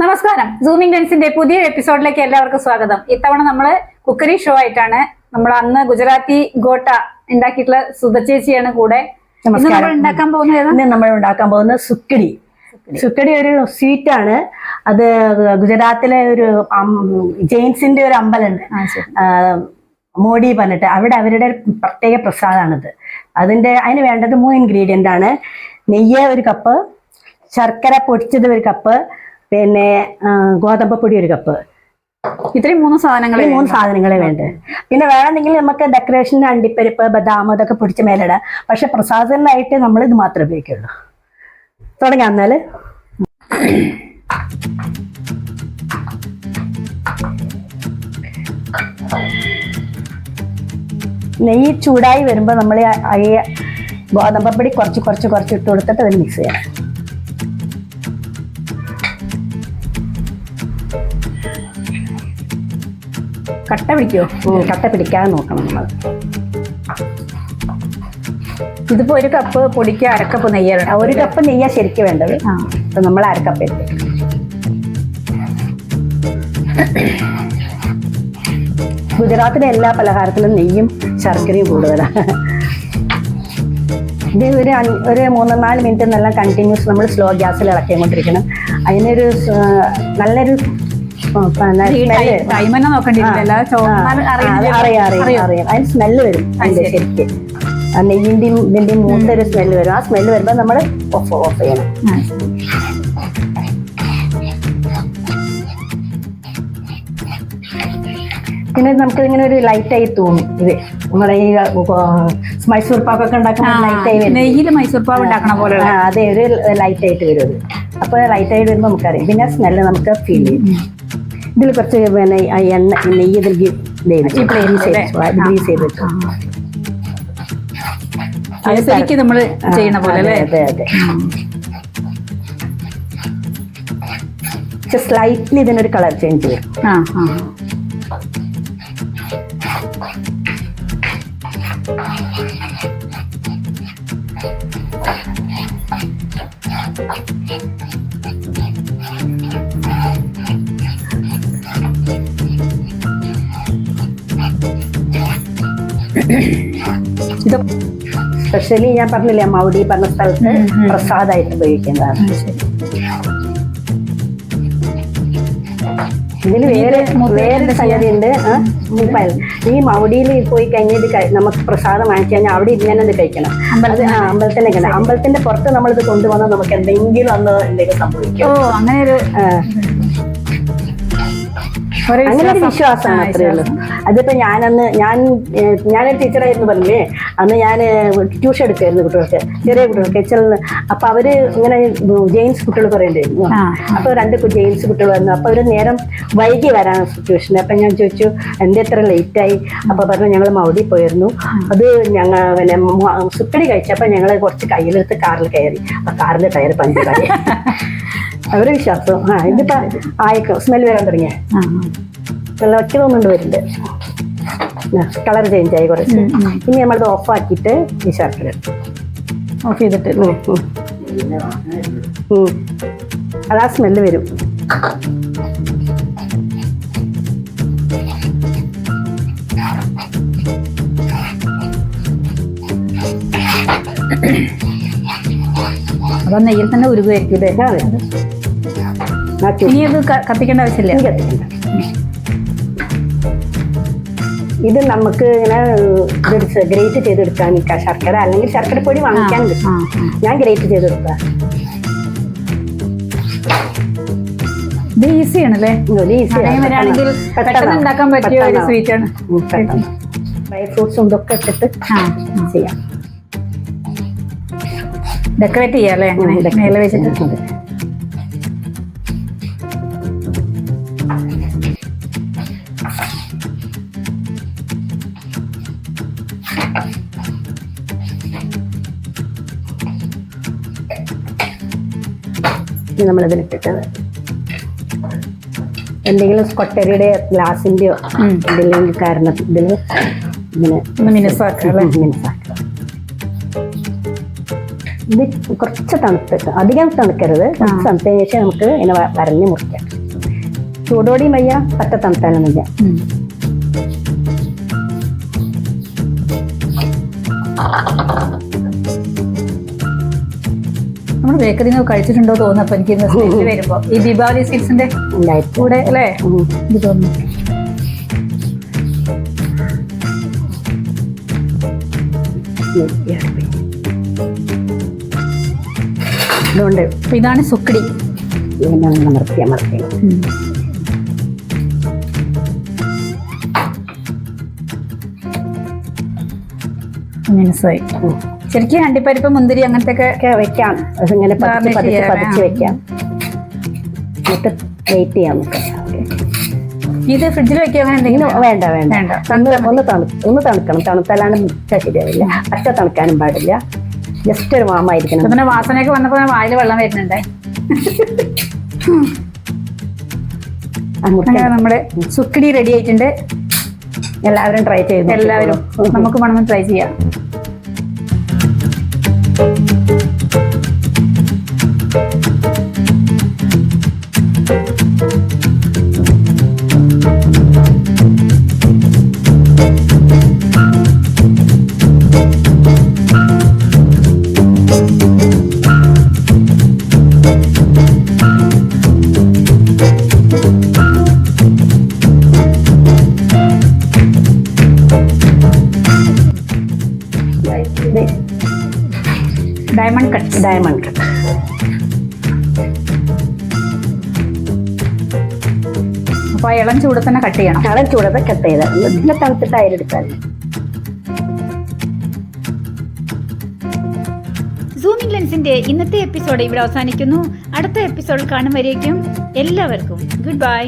നമസ്കാരം. സൂമിംഗ് ലെൻസിന്റെ പുതിയ എപ്പിസോഡിലേക്ക് എല്ലാവർക്കും സ്വാഗതം. ഇത്തവണ നമ്മള് കുക്കറി ഷോ ആയിട്ടാണ്. നമ്മൾ അന്ന് ഗുജറാത്തി ഗോട്ട ഉണ്ടാക്കിയിട്ടുള്ള സുധചേച്ചിയാണ് കൂടെ. നമ്മൾ ഉണ്ടാക്കാൻ പോകുന്നത് സുക്കടി ഒരു സ്വീറ്റ് ആണ്. അത് ഗുജറാത്തിലെ ഒരു ജെയിൻസിന്റെ ഒരു അമ്പലമുണ്ട്, മോഡി പറഞ്ഞിട്ട്. അവിടെ അവരുടെ പ്രത്യേക പ്രസാദമാണിത്. അതിന് വേണ്ടത് 3 ഇൻഗ്രീഡിയന്റ് ആണ്. നെയ്യ് 1 കപ്പ്, ശർക്കര പൊടിച്ചത് 1 കപ്പ്, പിന്നെ ഗോതമ്പ് പൊടി 1 കപ്പ്. ഇത്രയും 3 സാധനങ്ങളെ വേണ്ടത്. പിന്നെ വേണമെങ്കിൽ നമുക്ക് ഡെക്കറേഷന് അണ്ടിപ്പരിപ്പ്, ബദാം അതൊക്കെ പൊടിച്ച് മേലിടാം. പക്ഷെ പ്രസാദനായിട്ട് നമ്മൾ ഇത് മാത്രമേ ഉപയോഗിക്കുള്ളൂ. തുടങ്ങാം. എന്നാല് നെയ്യ് ചൂടായി വരുമ്പോൾ നമ്മൾ ഈ ഗോതമ്പപ്പൊടി കുറച്ച് ഇട്ട് കൊടുത്തിട്ട് അതിൽ മിക്സ് ചെയ്യാം. കട്ട പിടിക്കാതെ നോക്കണം നമ്മൾ. ഇതിപ്പോ 1 കപ്പ് പൊടിക്ക് 1/2 കപ്പ് നെയ്യാണ്. 1 കപ്പ് നെയ്യാ ശരിക്കും വേണ്ടത്. അപ്പൊ നമ്മൾ 1/2 കപ്പ് എടുത്ത്. ഗുജറാത്തിലെ എല്ലാ പലഹാരത്തിലും നെയ്യും ശർക്കരയും കൂടുതലാണ്. ഇത് ഒരു 3-4 മിനിറ്റ് നല്ല കണ്ടിന്യൂസ് നമ്മൾ സ്ലോ ഗ്യാസിൽ ഇളക്കിക്കൊണ്ടിരിക്കണം. അതിനൊരു നല്ലൊരു അറിയാം. അതിന് സ്മെല്ല് വരും. അതിന്റെ ശരിക്ക് നെയ്യിന്റെയും ഇതിന്റെയും മൂത്തൊരു സ്മെല്ല് വരും. ആ സ്മെല്ല് വരുമ്പോൾ നമ്മൾ ഓഫ് ചെയ്യണം. പിന്നെ നമുക്ക് ഇങ്ങനെ ഒരു ലൈറ്റായി തോന്നും. ഇത് നമ്മളെ ഈ മൈസൂർ പാക്കൊക്കെ ഉണ്ടാക്കുന്ന ലൈറ്റായി വരും. നെയ്യിൽ മൈസൂർ പാവ് ഉണ്ടാക്കണ പോലെ അതെ, ഒരു ലൈറ്റായിട്ട് വരും അത്. അപ്പോൾ ലൈറ്റായിട്ട് വരുമ്പോൾ നമുക്കറിയാം. പിന്നെ സ്മെല്ല് നമുക്ക് ഫീൽ ചെയ്യും. ഇതിൽ കുറച്ച് പിന്നെ എണ്ണ നെയ്യ് ഗ്രീസ് ചെയ്തിട്ട് ശരിക്കും നമ്മൾ ചെയ്യണ പോലെ. അതെ അതെ. സ്ലൈറ്റ്ലി ഇതിനൊരു കളർ ചേഞ്ച് വരും. ഇത് സ്പെഷ്യലി ഞാൻ പറഞ്ഞില്ലേ, മൗഡി പറഞ്ഞ സ്ഥലത്ത് പ്രസാദമായിട്ട് ഉപയോഗിക്കുന്നതാണ്. ഇതിന് വേറൊരു സംഗതി ഉണ്ട്. ഈ മൗഡിയിൽ പോയി കഴിഞ്ഞിട്ട് നമുക്ക് പ്രസാദം വാങ്ങിച്ചു കഴിഞ്ഞാൽ അവിടെ ഇരുന്ന് കഴിക്കണം. അമ്പലത്തിന്റെ കഴിക്കണം. അമ്പലത്തിന്റെ പുറത്ത് നമ്മളിത് കൊണ്ടുവന്നാൽ നമുക്ക് എന്തെങ്കിലും എന്തെങ്കിലും സംഭവിക്കും. അങ്ങനെ ഒരു വിശ്വാസമാണ്. അത്രേ ഉള്ളൂ. അതിപ്പോ ഞാനൊരു ടീച്ചറായിരുന്നു പറഞ്ഞേ. അന്ന് ഞാൻ ട്യൂഷൻ എടുക്കായിരുന്നു കുട്ടികൾക്ക്, ചെറിയ കുട്ടികൾക്ക്. അപ്പൊ അവര് ഇങ്ങനെ ജെയിൻസ് കുട്ടികൾ കുറെ ഉണ്ടായിരുന്നു. അപ്പൊ 2 ജെയിൻസ് കുട്ടികൾ വന്നു. അപ്പൊ അവര് നേരം വൈകി വരാണ് ട്യൂഷന്. അപ്പൊ ഞാൻ ചോദിച്ചു, എന്റെ എത്ര ലേറ്റായി? അപ്പൊ പറഞ്ഞു, ഞങ്ങൾ മൗഡി പോയിരുന്നു. അത് ഞങ്ങൾ പിന്നെ സുക്കടി കഴിച്ചപ്പോ ഞങ്ങള് കുറച്ച് കയ്യിലെടുത്ത് കാറിൽ കയറി. അപ്പൊ കാറിന്റെ ടയർ പഞ്ചറായി. അവരെ വിശ്വാസം. ഇതിപ്പോ ആയിക്കോ സ്മെല് വരാൻ തുടങ്ങിയ നല്ല ഒറ്റ തോന്നുന്നുണ്ട് വരുന്നുണ്ട്. കളർ ചേഞ്ച് ആയി കുറച്ച്. ഇനി നമ്മളത് ഓഫാക്കിയിട്ട് ഈ ശർക്കര ഓഫ് ചെയ്തിട്ട് അതാ സ്മെല്ല് വരും. അപ്പൊ നെയ്യിൽ തന്നെ ഉരുകുമായിരിക്കും ഇല്ലേ? ഇനി അത് കത്തിക്കേണ്ട ആവശ്യമില്ല. ഇത് നമുക്ക് ഇങ്ങനെ ഗ്രേറ്റ് ചെയ്തെടുക്കാൻ ശർക്കര, അല്ലെങ്കിൽ ശർക്കര പൊടി വാങ്ങിക്കാൻ കിട്ടും. ഞാൻ ഗ്രേറ്റ് ചെയ്തെടുക്കാം. ഇത് ഈസിയാണല്ലേ? വരികയാണെങ്കിൽ പെട്ടെന്ന് ഉണ്ടാക്കാൻ പറ്റിയ ഒരു സ്വീറ്റാണ്. ഡ്രൈ ഫ്രൂട്ട്സും ഇതൊക്കെ ഇട്ടിട്ട് ചെയ്യാം. ഡെക്കറേറ്റ് ചെയ്യാം അല്ലേ? മേലെ വെച്ചിട്ട് നമ്മളതിലിട്ടിട്ട് എന്തെങ്കിലും കൊട്ടരിയുടെ ഗ്ലാസിന്റെയോ എന്തെങ്കിലും കാരണത്തിൽ ഇങ്ങനെ മിനുസാക്കുക. ഇത് കുറച്ച് തണുത്തിട്ട്, അധികം തണുക്കരുത്. കുറച്ച് തണുത്തതിന് ശേഷം നമുക്ക് ഇങ്ങനെ വരഞ്ഞ് മുറിക്കാം. ചൂടോടെയും വയ്യ, പറ്റ തണുത്താനും വയ്യ. നമ്മൾ ബേക്കറി കഴിച്ചിട്ടുണ്ടോ തോന്നുന്നപ്പോ എനിക്ക് സ്പെഷ്യൽ വരുമ്പോ ഈ ദീപാവലി സ്വീറ്റ്സിന്റെ കൂടെ അല്ലേ ഇത് തോന്നുന്നു. അതുകൊണ്ട് ഇതാണ് സുക്കടി. അമർത്തി മനസ്സായി. ശരിക്കും അണ്ടിപ്പരിപ്പ് മുന്തിരി അങ്ങനത്തെ ഒക്കെ വെക്കാം. അതിങ്ങനെ പതിച്ച് വെക്കാം. എന്നിട്ട് വെയിറ്റ് ചെയ്യാം നമുക്ക്. ഇത് ഫ്രിഡ്ജിൽ വെക്കുക അങ്ങനെ എന്തെങ്കിലും? വേണ്ട ഒന്ന് തണുക്കണം. തണുത്താലാണ് ശരിയാവില്ല. പച്ച തണുക്കാനും പാടില്ല. ജസ്റ്റ് ഒരു വാമായിരിക്കണം. പിന്നെ വാസനയൊക്കെ വന്നപ്പോ വായിൽ വെള്ളം വരുന്നുണ്ട്. അങ്ങനെ നമ്മുടെ സുക്കടി റെഡി ആയിട്ടുണ്ട്. എല്ലാവരും ട്രൈ ചെയ്തു. എല്ലാവരും നമുക്ക് വേണമെന്ന് ട്രൈ ചെയ്യാം. Diamond cut. അപ്പൊ ഇളം ചൂട് തന്നെ കട്ട് ചെയ്യണം. ഇളം ചൂടത്തെ കട്ട് ചെയ്ത് പിന്നെ തണുത്തിട്ട് അയലെടുക്കാൻ. സൂമിംഗ് ലെൻസിന്റെ ഇന്നത്തെ എപ്പിസോഡ് ഇവിടെ അവസാനിക്കുന്നു. അടുത്ത എപ്പിസോഡിൽ കാണും വരേക്കും എല്ലാവർക്കും ഗുഡ് ബൈ.